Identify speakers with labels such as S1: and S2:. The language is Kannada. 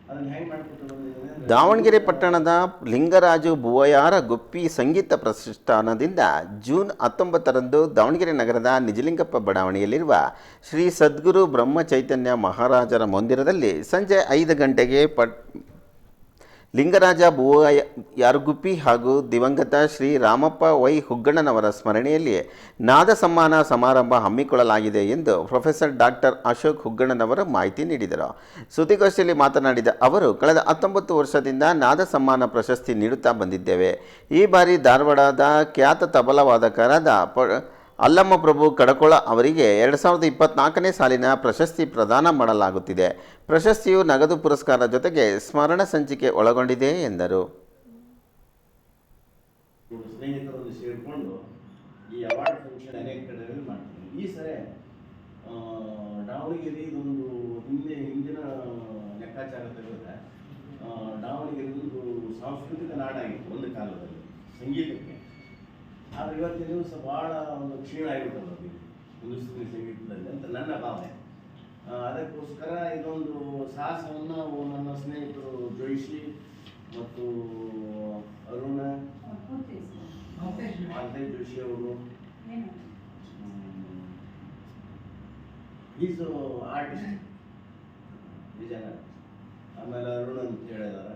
S1: ಅದನ್ನು ಹೆಂಗೆ ಮಾಡ್ಕೊತ ಬಂದಿದ್ದೇನೆ ಅಂದರೆ
S2: ದಾವಣಗೆರೆ ಪಟ್ಟಣದ ಲಿಂಗರಾಜು ಬೂವಯಾರ ಗುಪ್ಪಿ ಸಂಗೀತ ಪ್ರತಿಷ್ಠಾನದಿಂದ ಜೂನ್ 19ರಂದು ದಾವಣಗೆರೆ ನಗರದ ನಿಜಲಿಂಗಪ್ಪ ಬಡಾವಣೆಯಲ್ಲಿರುವ ಶ್ರೀ ಸದ್ಗುರು ಬ್ರಹ್ಮ ಚೈತನ್ಯ ಮಹಾರಾಜರ ಮಂದಿರದಲ್ಲಿ ಸಂಜೆ 5 ಗಂಟೆಗೆ ಲಿಂಗರಾಜ ಯಾರಗುಪ್ಪಿ ಹಾಗೂ ದಿವಂಗತ ಶ್ರೀ ರಾಮಪ್ಪ ವೈ ಹುಗ್ಗಣ್ಣನವರ ಸ್ಮರಣೆಯಲ್ಲಿ ನಾದ ಸಮ್ಮಾನ ಸಮಾರಂಭ ಹಮ್ಮಿಕೊಳ್ಳಲಾಗಿದೆ ಎಂದು ಪ್ರೊಫೆಸರ್ ಡಾಕ್ಟರ್ ಅಶೋಕ್ ಹುಗ್ಗಣ್ಣನವರು ಮಾಹಿತಿ ನೀಡಿದರು. ಸುದ್ದಿಗೋಷ್ಠಿಯಲ್ಲಿ ಮಾತನಾಡಿದ ಅವರು, ಕಳೆದ 19 ವರ್ಷದಿಂದ ನಾದ ಸಮ್ಮಾನ ಪ್ರಶಸ್ತಿ ನೀಡುತ್ತಾ ಬಂದಿದ್ದೇವೆ. ಈ ಬಾರಿ ಧಾರವಾಡದ ಖ್ಯಾತ ತಬಲಾ ವಾದಕರಾದ ಅಲ್ಲಮ್ಮ ಪ್ರಭು ಕಡಕೊಳ ಅವರಿಗೆ 2024ನೇ ಸಾಲಿನ ಪ್ರಶಸ್ತಿ ಪ್ರದಾನ ಮಾಡಲಾಗುತ್ತಿದೆ. ಪ್ರಶಸ್ತಿಯು ನಗದು ಪುರಸ್ಕಾರ ಜೊತೆಗೆ ಸ್ಮರಣ ಸಂಚಿಕೆ ಒಳಗೊಂಡಿದೆ ಎಂದರು.
S1: ಸ್ನೇಹಿತರನ್ನು ಸೇರಿಕೊಂಡು ಈ ಅವಾರ್ಡ್ ಫಂಕ್ಷನ್ ಅನೇಕ ಕಡೆಗಳಲ್ಲಿ ಮಾಡ್ತೀವಿ. ಈ ಸರಿ ದಾವಣಗೆರೆ ಇದೊಂದು ಹಿಂದಿನ ಲೆಕ್ಕಾಚಾರ ತೆಗೆದ್ರೆ ದಾವಣಗೆರೆ ಒಂದು ಸಾಂಸ್ಕೃತಿಕ ನಾಡಾಗಿತ್ತು ಒಂದು ಕಾಲದಲ್ಲಿ ಸಂಗೀತಕ್ಕೆ. ಆದರೆ ಇವತ್ತಿನ ದಿವಸ ಭಾಳ ಒಂದು ಕ್ಷೀಣ ಆಗಿಬಿಟ್ಟಲ್ಲ ಹಿಂದೂಸ್ತಾನಿ ಸಂಗೀತದಲ್ಲಿ ಅಂತ ನನ್ನ ಭಾವನೆ. ಅದಕ್ಕೋಸ್ಕರ ಇದೊಂದು ಸಾಹಸವನ್ನು ನನ್ನ ಸ್ನೇಹಿತರು ಜೋಯಿಸಿ ಮತ್ತು ಅರುಣ ಮಾಲ್ತೇಶ್ ಜೋಶಿ ಅವರು ಈಸ್ ಆರ್ಟಿಸ್ಟ್ ವಿಜಯನಗರ, ಆಮೇಲೆ ಅರುಣ್ ಅಂತ ಹೇಳಿದಾರೆ,